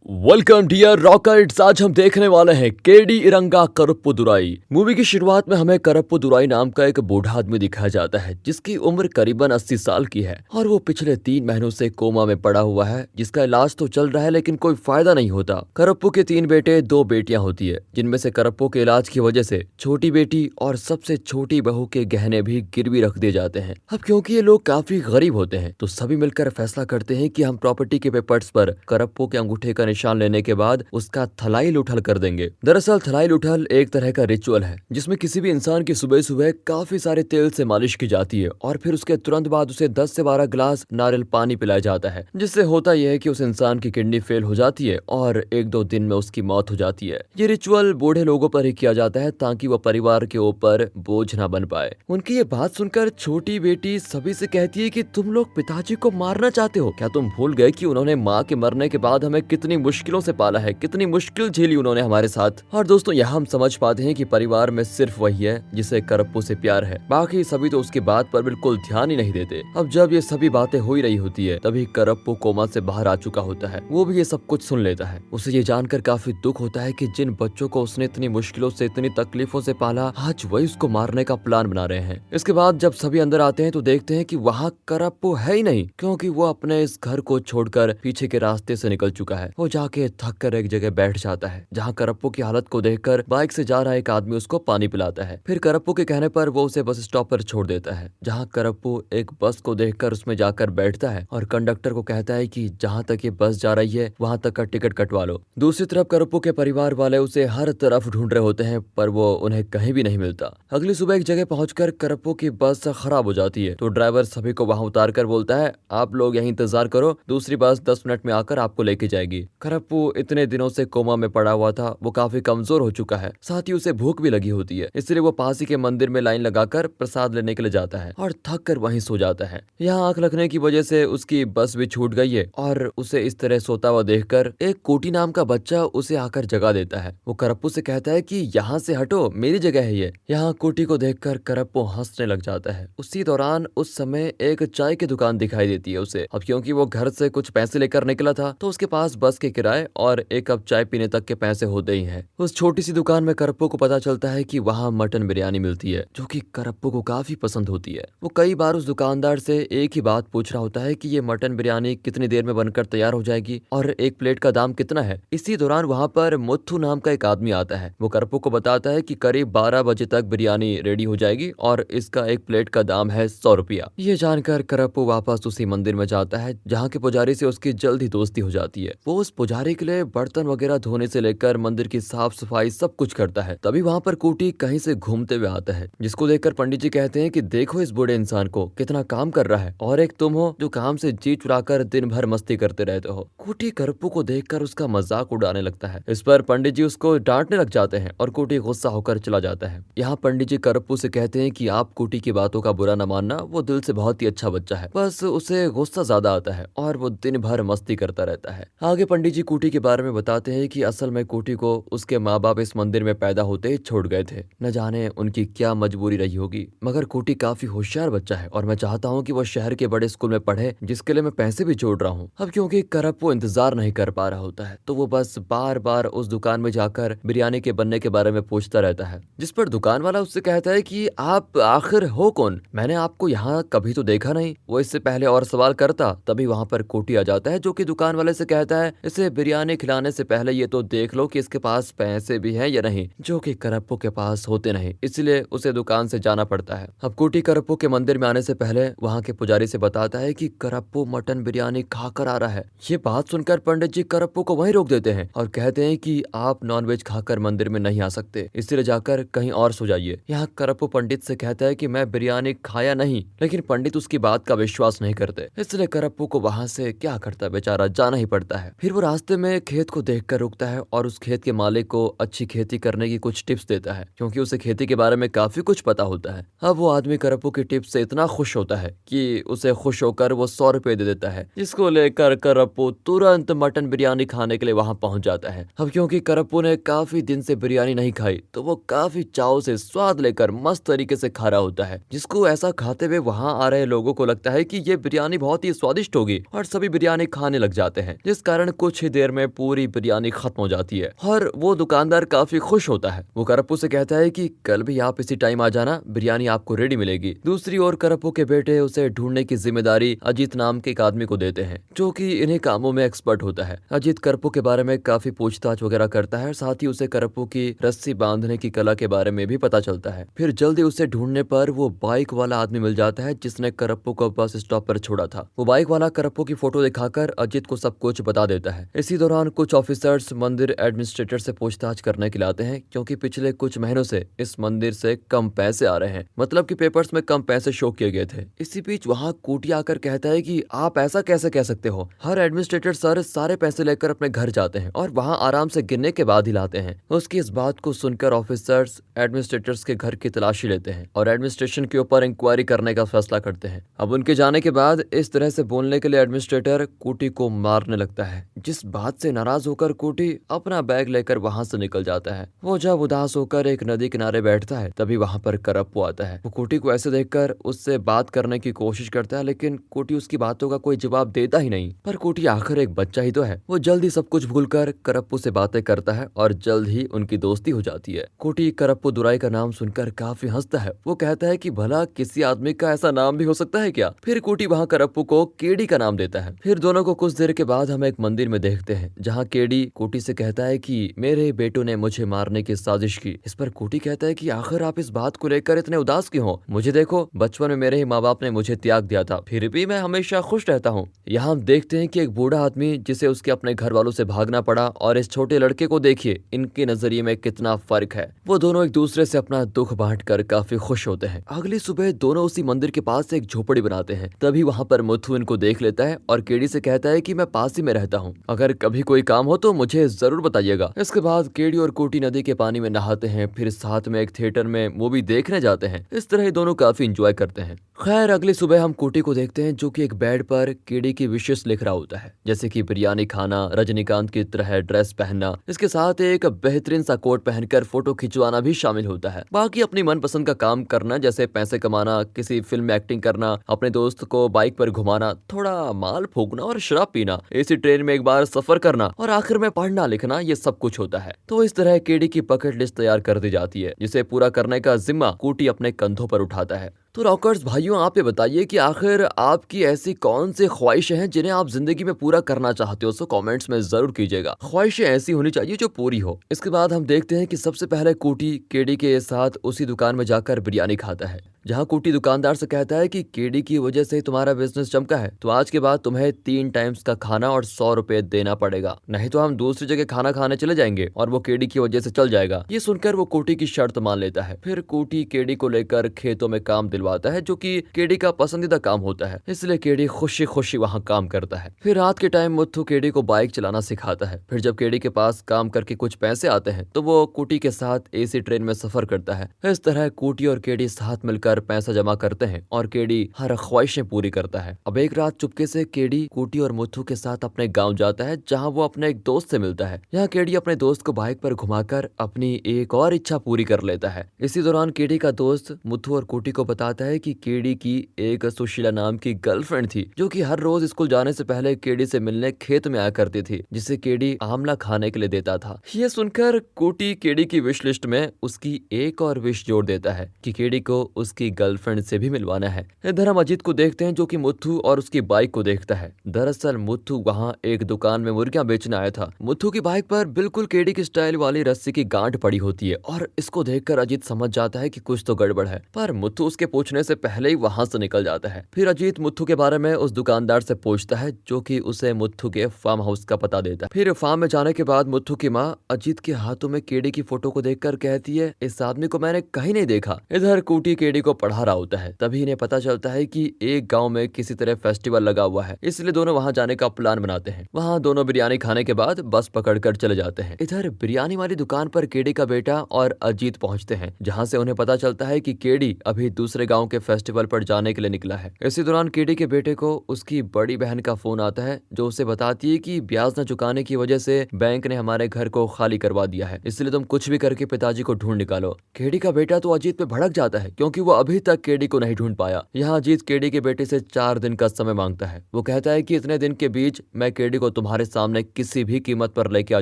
Welcome dear rockets. आज हम देखने वाले हैं केडी इरंगा करप्पू दुराई। मूवी की शुरुआत में हमें करप्पू दुराई नाम का एक बूढ़ा आदमी दिखाया जाता है जिसकी उम्र करीबन 80 साल की है और वो पिछले 3 महीनों से कोमा में पड़ा हुआ है, जिसका इलाज तो चल रहा है लेकिन कोई फायदा नहीं होता। करप्पू के 3 बेटे 2 बेटियां होती है, जिनमें से करप्पू के इलाज की वजह से छोटी बेटी और सबसे छोटी बहू के गहने भी गिरवी रख दिए जाते हैं। अब क्योंकि ये लोग काफी गरीब होते हैं तो सभी मिलकर फैसला करते हैं कि हम प्रॉपर्टी के पेपर्स पर करप्पू के अंगूठे का निशान लेने के बाद उसका थलाइल उठल कर देंगे। दरअसल थलाइल उठल एक तरह का रिचुअल है जिसमें किसी भी इंसान की सुबह सुबह काफी सारे तेल से मालिश की जाती है और फिर उसके तुरंत बाद उसे 10 से 12 गिलास नारियल पानी पिलाया जाता है, जिससे होता यह है कि उस इंसान की किडनी फेल हो जाती है और 1-2 दिन में उसकी मौत हो जाती है। ये रिचुअल बूढ़े लोगों पर ही किया जाता है ताकि वह परिवार के ऊपर बोझ न बन पाए। उनकी ये बात सुनकर छोटी बेटी सभी से कहती है कि तुम लोग पिताजी को मारना चाहते हो क्या? तुम भूल गए कि उन्होंने माँ के मरने के बाद हमें कितनी मुश्किलों से पाला है, कितनी मुश्किल झेली उन्होंने हमारे साथ। और दोस्तों यहाँ हम समझ पाते हैं कि परिवार में सिर्फ वही है जिसे करप्पू से प्यार है, बाकी सभी तो उसकी बात पर बिल्कुल ध्यान ही नहीं देते। अब जब ये सभी बातें हो ही रही होती है तभी करप्पू कोमा से बाहर आ चुका होता है। वो भी ये सब कुछ सुन लेता है। उसे ये जानकर काफी दुख होता है कि जिन बच्चों को उसने इतनी मुश्किलों से इतनी तकलीफों से पाला, आज वही उसको मारने का प्लान बना रहे हैं। इसके बाद जब सभी अंदर आते हैं तो देखते हैं कि वहाँ करप्पू है ही नहीं, क्योंकि वो अपने इस घर को छोड़कर पीछे के रास्ते से निकल चुका है। वो जाके थक कर एक जगह बैठ जाता है जहाँ करप्पू की हालत को देखकर बाइक से जा रहा एक आदमी उसको पानी पिलाता है। फिर करप्पू के कहने पर वो उसे बस स्टॉप पर छोड़ देता है, जहाँ करप्पू एक बस को देखकर उसमें जाकर बैठता है और कंडक्टर को कहता है कि जहाँ तक ये बस जा रही है वहां तक का टिकट कटवा लो। दूसरी तरफ करप्पू के परिवार वाले उसे हर तरफ ढूंढ रहे होते हैं पर वो उन्हें कहीं भी नहीं मिलता। अगली सुबह एक जगह पहुंचकर करप्पू की बस खराब हो जाती है तो ड्राइवर सभी को वहां उतार कर बोलता है, आप लोग यहीं इंतजार करो, दूसरी बस 10 मिनट में आकर आपको लेके जाएगी। करप्पू इतने दिनों से कोमा में पड़ा हुआ था, वो काफी कमजोर हो चुका है, साथ ही उसे भूख भी लगी होती है, इसलिए वो पास ही के मंदिर में लाइन लगाकर प्रसाद लेने के लिए जाता है और थक कर वहीं सो जाता है। यहाँ आंख लगने की वजह से उसकी बस भी छूट गई है और उसे इस तरह सोता हुआ देखकर एक कोटी नाम का बच्चा उसे आकर जगा देता है। वो करप्पू से कहता है कि यहाँ से हटो, मेरी जगह है ये। यहाँ कोटी को देखकर करप्पू हंसने लग जाता है। उसी दौरान उस समय एक चाय की दुकान दिखाई देती है उसे। अब क्योंकि वो घर से कुछ पैसे लेकर निकला था तो उसके पास बस के किराए और एक कप चाय पीने तक के पैसे होते ही हैं। उस छोटी सी दुकान में करप्पू को पता चलता है कि वहाँ मटन बिरयानी मिलती है, जो कि करप्पू को काफी पसंद होती है। वो कई बार उस दुकानदार से एक ही बात पूछ रहा होता है कि ये मटन बिरयानी कितनी देर में बनकर तैयार हो जाएगी और एक प्लेट का दाम कितना है। इसी दौरान वहाँ पर मुथु नाम का एक आदमी आता है। वो करप्पू को बताता है कि करीब 12 बजे तक बिरयानी रेडी हो जाएगी और इसका एक प्लेट का दाम है 100 रुपया। ये जानकर करप्पू वापस उसी मंदिर में जाता है जहाँ के पुजारी से उसकी जल्दी दोस्ती हो जाती है। वो उस पुजारी के लिए बर्तन वगैरह धोने से लेकर मंदिर की साफ सफाई सब कुछ करता है। तभी वहाँ पर कोटी कहीं से घूमते हुए आता है, जिसको देखकर पंडित जी कहते हैं कि देखो इस बूढ़े इंसान को, कितना काम कर रहा है और एक तुम हो जो काम से जी चुराकर दिन भर मस्ती करते रहते हो। कोटी करप्पू को देखकर उसका मजाक उड़ाने लगता है। इस पर पंडित जी उसको डांटने लग जाते हैं और कोटी गुस्सा होकर चला जाता है। यहाँ पंडित जी करप्पू से कहते हैं कि आप कोटी की बातों का बुरा न मानना, वो दिल से बहुत ही अच्छा बच्चा है, बस उसे गुस्सा ज्यादा आता है और वो दिन भर मस्ती करता रहता है। आगे पंडित जी कोटी के बारे में बताते हैं कि असल में कोटी को उसके माँ बाप इस मंदिर में पैदा होते ही छोड़ गए थे। न जाने उनकी क्या मजबूरी रही होगी, मगर कोटी काफी होशियार बच्चा है और मैं चाहता हूँ कि वो शहर के बड़े स्कूल में पढ़े, जिसके लिए मैं पैसे भी जोड़ रहा हूँ। अब क्योंकि करप्पू इंतजार नहीं कर पा रहा होता है तो वो बस बार बार उस दुकान में जाकर बिरयानी के बनने के बारे में पूछता रहता है, जिस पर दुकान वाला उससे कहता है कि आप आखिर हो कौन, मैंने आपको यहाँ कभी तो देखा नहीं। वो इससे पहले और सवाल करता तभी वहाँ पर कोटी आ जाता है, जो कि दुकान वाले से कहता है इसे बिरयानी खिलाने से पहले ये तो देख लो कि इसके पास पैसे भी हैं या नहीं, जो कि करप्पू के पास होते नहीं, इसलिए उसे दुकान से जाना पड़ता है। अब कोटी करप्पू के मंदिर में आने से पहले वहाँ के पुजारी से बताता है कि करप्पू मटन बिरयानी खाकर आ रहा है। ये बात सुनकर पंडित जी करप्पू को वहीं रोक देते हैं और कहते हैं कि आप नॉनवेज खाकर मंदिर में नहीं आ सकते, इसलिए जाकर कहीं और सो जाइए। यहाँ करप्पू पंडित से कहता है कि मैं बिरयानी खाया नहीं, लेकिन पंडित उसकी बात का विश्वास नहीं करते, इसलिए करप्पू को वहाँ से क्या करता बेचारा जाना ही पड़ता है। फिर वो रास्ते में खेत को देखकर रुकता है और उस खेत के मालिक को अच्छी खेती करने की कुछ टिप्स देता है, क्योंकि उसे खेती के बारे में काफी कुछ पता होता है। अब वो आदमी करप्पू की टिप्स से इतना खुश होता है कि उसे खुश होकर वो 100 रुपए दे देता है, जिसको लेकर करप्पू तुरंत मटन बिरयानी खाने के लिए वहाँ पहुँच जाता है। अब क्योंकि करप्पू ने काफी दिन से बिरयानी नहीं खाई तो वो काफी चाव से स्वाद लेकर मस्त तरीके से खा रहा होता है, जिसको ऐसा खाते हुए वहाँ आ रहे लोगों को लगता है कि ये बिरयानी बहुत ही स्वादिष्ट होगी और सभी बिरयानी खाने लग जाते हैं, जिस कारण कुछ कुछ ही देर में पूरी बिरयानी खत्म हो जाती है और वो दुकानदार काफी खुश होता है। वो करप्पू से कहता है कि कल भी आप इसी टाइम आ जाना, बिरयानी आपको रेडी मिलेगी। दूसरी ओर करप्पू के बेटे उसे ढूंढने की जिम्मेदारी अजीत नाम के एक आदमी को देते हैं जो कि इन्हीं कामों में एक्सपर्ट होता है। अजीत करप्पू के बारे में काफी पूछताछ वगैरह करता है, साथ ही उसे करप्पू की रस्सी बांधने की कला के बारे में भी पता चलता है। फिर जल्दी उसे ढूंढने पर वो बाइक वाला आदमी मिल जाता है जिसने करप्पू को बस स्टॉप पर छोड़ा था। वो बाइक वाला करप्पू की फोटो दिखाकर अजीत को सब कुछ बता देता है। इसी दौरान कुछ ऑफिसर्स मंदिर एडमिनिस्ट्रेटर से पूछताछ करने के लिए आते हैं क्योंकि पिछले कुछ महीनों से इस मंदिर से कम पैसे आ रहे हैं, मतलब कि पेपर्स में कम पैसे शो किए गए थे। इसी बीच वहाँ कूटी आकर कहता है कि आप ऐसा कैसे कह सकते हो। हर एडमिनिस्ट्रेटर सर सारे पैसे लेकर अपने घर जाते हैं और वहाँ आराम से गिनने के बाद ही लाते हैं। उसकी इस बात को सुनकर ऑफिसर्स एडमिनिस्ट्रेटर्स के घर की तलाशी लेते हैं और एडमिनिस्ट्रेशन के ऊपर इंक्वायरी करने का फैसला करते हैं। अब उनके जाने के बाद इस तरह से बोलने के लिए एडमिनिस्ट्रेटर कूटी को मारने लगता है, जिस बात से नाराज होकर कूटी अपना बैग लेकर वहाँ से निकल जाता है। वो जब उदास होकर एक नदी किनारे बैठता है तभी वहाँ पर करप्पू आता है। वो कूटी को ऐसे देखकर उससे बात करने की कोशिश करता है, लेकिन कूटी उसकी बातों का कोई जवाब देता ही नहीं। पर कूटी आखिर एक बच्चा ही तो है, वो जल्दी सब कुछ भूलकर करप्पू से बातें करता है और जल्द ही उनकी दोस्ती हो जाती है। कूटी करप्पू दुराई का नाम सुनकर काफी हंसता है। वो कहता है कि भला किसी आदमी का ऐसा नाम भी हो सकता है क्या। फिर कूटी वहाँ करप्पू को केडी का नाम देता है। फिर दोनों को कुछ देर के बाद हम एक मंदिर में देखते हैं जहाँ केडी कूटी से कहता है कि मेरे बेटों ने मुझे मारने की साजिश की। इस पर कूटी कहता है कि आखिर आप इस बात को लेकर इतने उदास क्यों हो। मुझे देखो, बचपन में मेरे ही माँ बाप ने मुझे त्याग दिया था, फिर भी मैं हमेशा खुश रहता हूँ। यहाँ हम देखते हैं कि एक बूढ़ा आदमी जिसे उसके अपने घर वालों से भागना पड़ा और इस छोटे लड़के को देखिए, इनके नजरिए में कितना फर्क है। वो दोनों एक दूसरे से अपना दुख बांटकर काफी खुश होते हैं। अगली सुबह दोनों उसी मंदिर के पास एक झोपड़ी बनाते हैं। तभी वहाँ पर मुथु इनको देख लेता है और केडी से कहता है कि मैं पास ही में रहता हूँ, अगर कभी कोई काम हो तो मुझे जरूर बताइएगा। इसके बाद केडी और कूटी नदी के पानी में नहाते हैं, फिर साथ में एक थिएटर में मूवी देखने जाते हैं। इस तरह दोनों काफी इंजॉय करते हैं। खैर अगली सुबह हम कूटी को देखते हैं जो कि एक बेड पर केडी की विशेष लिख रहा होता है, जैसे कि बिरयानी खाना, रजनीकांत की तरह ड्रेस पहनना, इसके साथ एक बेहतरीन सा कोट पहनकर फोटो खिंचवाना भी शामिल होता है। बाकी अपनी मनपसंद का काम करना जैसे पैसे कमाना, किसी फिल्म में एक्टिंग करना, अपने दोस्त को बाइक पर घुमाना, थोड़ा माल फूकना और शराब पीना, एसी ट्रेन में एक बार सफर करना और आखिर में पढ़ना लिखना, ये सब कुछ होता है। तो इस तरह केडी की बकेट लिस्ट तैयार कर दी जाती है जिसे पूरा करने का जिम्मा कूटी अपने कंधों पर उठाता है। तो रॉकर्स भाइयों, आप ये बताइए कि आखिर आपकी ऐसी कौन सी ख्वाहिशें हैं जिन्हें आप जिंदगी में पूरा करना चाहते हो। सो कमेंट्स में जरूर कीजिएगा। ख्वाहिशें ऐसी होनी चाहिए जो पूरी हो। इसके बाद हम देखते हैं कि सबसे पहले कूटी केडी के साथ उसी दुकान में जाकर बिरयानी खाता है, जहाँ कूटी दुकानदार से कहता है कि केडी की वजह से तुम्हारा बिजनेस चमका है, तो आज के बाद तुम्हें 3 टाइम्स का खाना और 100 रुपए देना पड़ेगा, नहीं तो हम दूसरी जगह खाना खाने चले जाएंगे और वो केडी की वजह से चल जाएगा। ये सुनकर वो कूटी की शर्त मान लेता है। फिर कूटी केडी को लेकर खेतों में काम दिलवाता है जो कि केडी का पसंदीदा काम होता है, इसलिए केडी खुशी खुशी वहाँ काम करता है। फिर रात के टाइम मुथु केडी को बाइक चलाना सिखाता है। फिर जब केडी के पास काम करके कुछ पैसे आते हैं तो वो कूटी के साथ एसी ट्रेन में सफर करता है। इस तरह कूटी और केडी साथ मिलकर पैसा जमा करते हैं और केडी हर ख्वाहिशें पूरी करता है। अब एक रात चुपके से केडी कूटी और मुथु के साथ अपने गांव जाता है जहां वो अपने एक दोस्त से मिलता है। यहाँ केडी अपने दोस्त को बाइक पर घुमाकर अपनी एक और इच्छा पूरी कर लेता है। इसी दौरान केडी का दोस्त मुथु और कूटी को बताता है कि केडी की एक सुशीला नाम की गर्लफ्रेंड थी जो कि हर रोज स्कूल जाने से पहले केडी से मिलने खेत में आया करती थी, जिसे केडी आमला खाने के लिए देता था। ये सुनकर कूटी केडी की विश लिस्ट में उसकी एक और विश जोड़ देता है कि केडी को उसकी गर्लफ्रेंड से भी मिलवाना है। इधर हम अजीत को देखते हैं जो कि मुथु और उसकी बाइक को देखता है। दरअसल मुथु वहाँ एक दुकान में मुर्गियां बेचने आया था। मुथु की बाइक पर बिल्कुल केडी की स्टाइल वाली रस्सी की गांठ पड़ी होती है और इसको देखकर अजीत समझ जाता है कि कुछ तो गड़बड़ है, पर मुथु उसके पूछने से पहले ही वहां से निकल जाता है। फिर अजीत मुथु के बारे में उस दुकानदार से पूछता है जो कि उसे मुथु के फार्म हाउस का पता देता है। फिर फार्म में जाने के बाद मुथु की माँ अजीत के हाथों में केडी की फोटो को देखकर कहती है, इस आदमी को मैंने कहीं नहीं देखा। इधर कूटी केडी को पढ़ा रहा होता है। तभी इन्हें पता चलता है कि एक गांव में किसी तरह फेस्टिवल लगा हुआ है, इसलिए दोनों वहां जाने का प्लान बनाते हैं। वहां दोनों बिरयानी खाने के बाद बस पकड़कर चले जाते हैं। इधर बिरयानी वाली दुकान पर केडी का बेटा और अजीत पहुंचते हैं, जहां से उन्हें पता चलता है कि केडी अभी दूसरे दूसरे गाँव के फेस्टिवल पर जाने के लिए निकला है। इसी दौरान केडी के बेटे को उसकी बड़ी बहन का फोन आता है जो उसे बताती है कि ब्याज न चुकाने की वजह से बैंक ने हमारे घर को खाली करवा दिया है, इसलिए तुम कुछ भी करके पिताजी को ढूंढ निकालो। केडी का बेटा तो अजीत पे भड़क जाता है क्योंकि वो अभी तक केडी को नहीं ढूंढ पाया। यहाँ अजीत केडी के बेटे से 4 दिन का समय मांगता है। वो कहता है कि इतने दिन के बीच मैं केडी को तुम्हारे सामने किसी भी कीमत पर लेके आ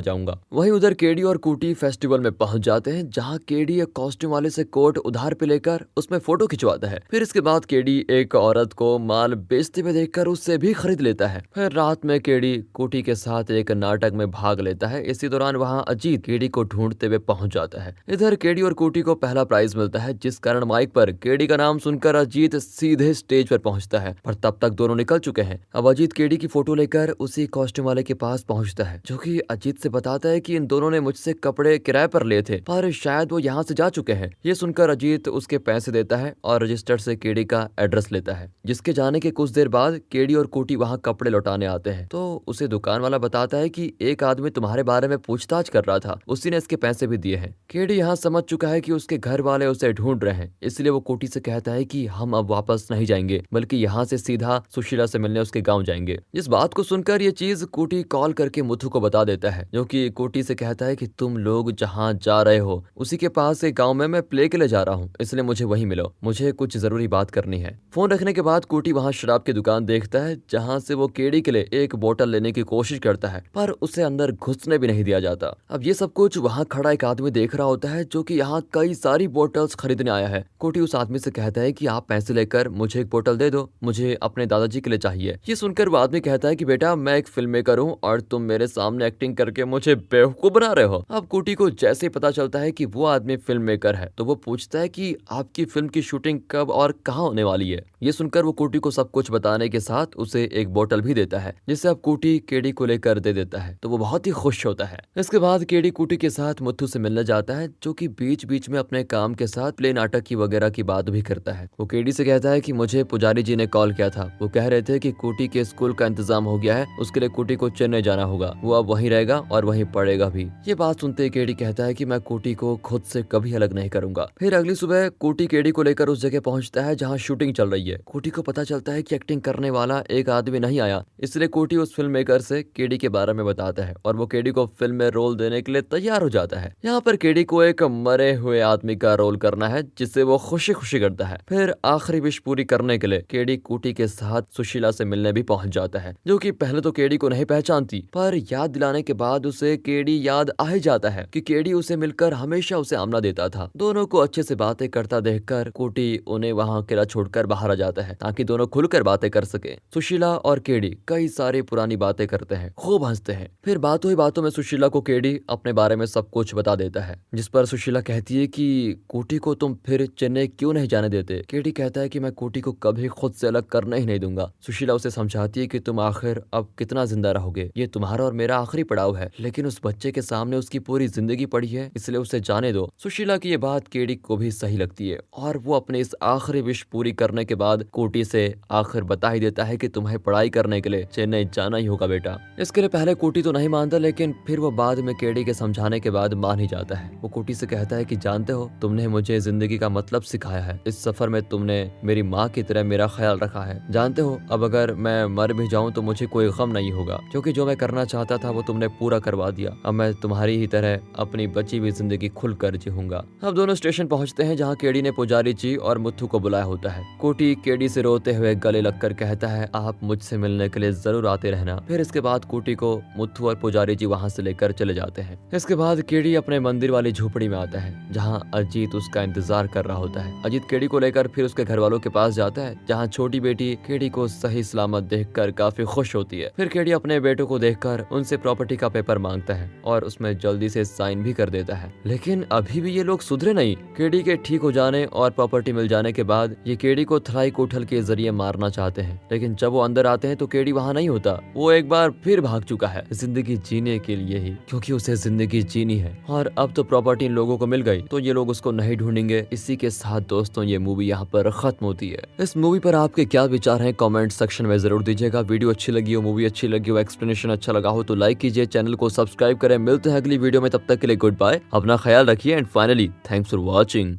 जाऊंगा। वहीं उधर केडी और कूटी फेस्टिवल में पहुंच जाते हैं जहाँ केडी एक कॉस्ट्यूम वाले से कोट उधार पे लेकर उसमें फोटो खिंचवाता है। फिर इसके बाद केडी एक औरत को माल बेचते हुए देखकर उससे भी खरीद लेता है। फिर रात में केडी कूटी के साथ एक नाटक में भाग लेता है। इसी दौरान वहाँ अजीत केडी को ढूंढते हुए पहुंच जाता है। इधर केडी और कूटी को पहला प्राइज मिलता है, जिस कारण माइक पर केडी का नाम सुनकर अजीत सीधे स्टेज पर पहुंचता है, पर तब तक दोनों निकल चुके हैं। अब अजीत केडी की फोटो लेकर उसी कॉस्ट्यूम वाले के पास पहुंचता है जो कि अजीत से बताता है कि इन दोनों ने मुझसे कपड़े किराए पर लिए थे, पर शायद वो यहाँ से जा चुके हैं। ये सुनकर अजीत उसके पैसे देता है और रजिस्टर से केडी का एड्रेस लेता है। जिसके जाने के कुछ देर बाद केडी और कूटी वहाँ कपड़े लौटाने आते हैं तो उसे दुकान वाला बताता है कि एक आदमी तुम्हारे बारे में पूछताछ कर रहा था, उसी ने इसके पैसे भी दिए हैं। केडी यहाँ समझ चुका है कि उसके घर वाले उसे ढूंढ रहे हैं, इसलिए वो कूटी से कहता है कि हम अब वापस नहीं जाएंगे बल्कि यहाँ से सीधा सुशीला से मिलने उसके गाँव जाएंगे। इस बात को सुनकर ये चीज कूटी कॉल करके मुथु को बता देता है, जो कि कूटी से कहता है कि तुम लोग जहाँ जा रहे हो उसी के पास एक गाँव में मैं प्ले के लिए जा रहा हूँ, इसलिए मुझे वहीं मिलो, मुझे कुछ जरूरी बात करनी है। फोन रखने के बाद कूटी वहाँ शराब की दुकान देखता है जहाँ से वो केडी के लिए एक बोतल लेने की कोशिश करता है, पर उसे अंदर घुसने भी नहीं दिया जाता। अब ये सब कुछ वहाँ खड़ा एक आदमी देख रहा होता है जो कि यहाँ कई सारी बोतल्स खरीदने आया है। कूटी उस आदमी से कहता है कि आप पैसे लेकर मुझे एक बोतल दे दो, मुझे अपने दादाजी के लिए चाहिए। ये सुनकर वो आदमी कहता है कि बेटा मैं एक फिल्म मेकर हूँ और तुम मेरे सामने एक्टिंग करके मुझे बेवकूफ बना रहे हो। अब कूटी को जैसे ही पता चलता है कि वो आदमी फिल्म मेकर है तो वो पूछता है कि आपकी फिल्म की शूटिंग कब और कहाँ होने वाली है। ये सुनकर वो कूटी को सब कुछ बताने के साथ उसे एक बोतल भी देता है, जिसे अब कूटी केडी को लेकर दे देता है तो वो बहुत ही खुश होता है। इसके बाद केडी कूटी के साथ मुथु से मिलने जाता है जो कि बीच बीच में अपने काम के साथ प्ले नाटक की वगैरह की बात भी करता है। वो केडी से कहता है कि मुझे पुजारी जी ने कॉल किया था, वो कह रहे थे कि कूटी के स्कूल का इंतजाम हो गया है, उसके लिए कूटी को चेन्नई जाना होगा, वो अब वहीं रहेगा और वहीं पढ़ेगा भी। ये बात सुनते ही केडी कहता है कि मैं कूटी को खुद से कभी अलग नहीं करूंगा। फिर अगली सुबह कूटी केडी को लेकर उस जगह पहुंचता है जहाँ शूटिंग चल रही है। कूटी को पता चलता है कि एक्टिंग करने वाला एक आदमी नहीं आया, इसलिए कूटी उस फिल्म मेकर से केडी के बारे में बताता है और वो केडी को फिल्म में रोल देने के लिए तैयार हो जाता है। यहाँ पर केडी को एक मरे हुए आदमी का रोल करना है जिससे वो खुशी खुशी करता है। फिर आखिरी विश पूरी करने के लिए केडी कूटी के साथ सुशीला से मिलने भी पहुंच जाता है, जो कि पहले तो केडी को नहीं पहचानती, पर याद दिलाने के बाद उसे केडी याद आ ही जाता है कि केडी उसे मिलकर हमेशा उसे आमना देता था। दोनों को अच्छे से बातें करता देखकर कूटी उन्हें वहाँ अकेला छोड़कर बाहर आ जाता है ताकि दोनों खुलकर बातें कर सके। सुशीला और केडी कई सारी पुरानी बातें करते हैं, खूब हंसते हैं। फिर बातों ही बातों में सुशीला को केडी अपने बारे में सब कुछ बता देता है, जिस पर सुशीला कहती है कि कूटी को तुम फिर चेन्नई क्यों नहीं जाने देते। केडी कहता है कि मैं कूटी को कभी खुद से अलग करने ही नहीं दूंगा। सुशीला उसे समझाती है कि तुम आखिर अब कितना जिंदा रहोगे, ये तुम्हारा और मेरा आखिरी पड़ाव है, लेकिन उस बच्चे के सामने उसकी पूरी जिंदगी पड़ी है, इसलिए उसे जाने दो। सुशीला की ये बात केडी को भी सही लगती है और वो अपने इस आखिरी विश पूरी करने के बाद कूटी से आखिर बता ही देता है कि तुम्हें पढ़ाई करने के लिए चेन्नई जाना ही होगा बेटा। इसके लिए पहले कूटी तो नहीं मानता, लेकिन फिर वो बाद में केडी के समझाने के बाद मान ही जाता है। वो कूटी से कहता है कि जानते हो तुमने मुझे जिंदगी का मतलब सिखाया है, इस सफर में तुमने मेरी माँ की तरह मेरा ख्याल रखा है। जानते हो अब अगर मैं मर भी जाऊं तो मुझे कोई गम नहीं होगा, क्योंकि जो मैं करना चाहता था वो तुमने पूरा करवा दिया। अब मैं तुम्हारी ही तरह अपनी बची हुई जिंदगी खुलकर जीऊंगा। अब दोनों स्टेशन पहुंचते हैं जहाँ केडी ने पुजारी जी और मुथु को बुलाया होता है। कूटी केडी से रोते हुए गले लगकर कहता है आप मुझसे मिलने के लिए जरूर आते रहना। फिर इसके बाद कूटी को मुथु और पुजारी जी वहाँ से लेकर चले जाते हैं। इसके बाद केडी अपने मंदिर वाली झोपड़ी में आता है जहाँ अजीत उसका इंतजार कर रहा होता है। अजीत केडी को लेकर फिर उसके घर वालों के पास जाता है जहाँ छोटी बेटी केडी को सही सलामत देखकर काफी खुश होती है। फिर केडी अपने बेटों को देखकर उनसे प्रॉपर्टी का पेपर मांगता है और उसमें जल्दी से साइन भी कर देता है, लेकिन अभी भी ये लोग सुधरे नहीं। केडी के ठीक हो जाने और प्रॉपर्टी मिल जाने के बाद ये केडी को थलाई कोठल के जरिए मारना चाहते हैं, लेकिन जब वो अंदर आते हैं तो केडी वहाँ नहीं होता। वो एक बार फिर भाग चुका है जिंदगी जीने के लिए ही, क्योंकि उसे जिंदगी जीनी है और अब तो प्रॉपर्टी इन लोगों को मिल गई तो ये लोग उसको नहीं ढूंढेंगे। इसी के साथ दोस्तों ये मूवी यहाँ पर खत्म होती है। इस मूवी पर आपके क्या विचार हैं कमेंट सेक्शन में जरूर दीजिएगा। वीडियो अच्छी लगी हो, मूवी अच्छी लगी हो, एक्सप्लेनेशन अच्छा लगा हो तो लाइक कीजिए, चैनल को सब्सक्राइब करें। मिलते हैं अगली वीडियो में, तब तक के लिए गुड बाय, अपना ख्याल रखिए and finally thanks for watching.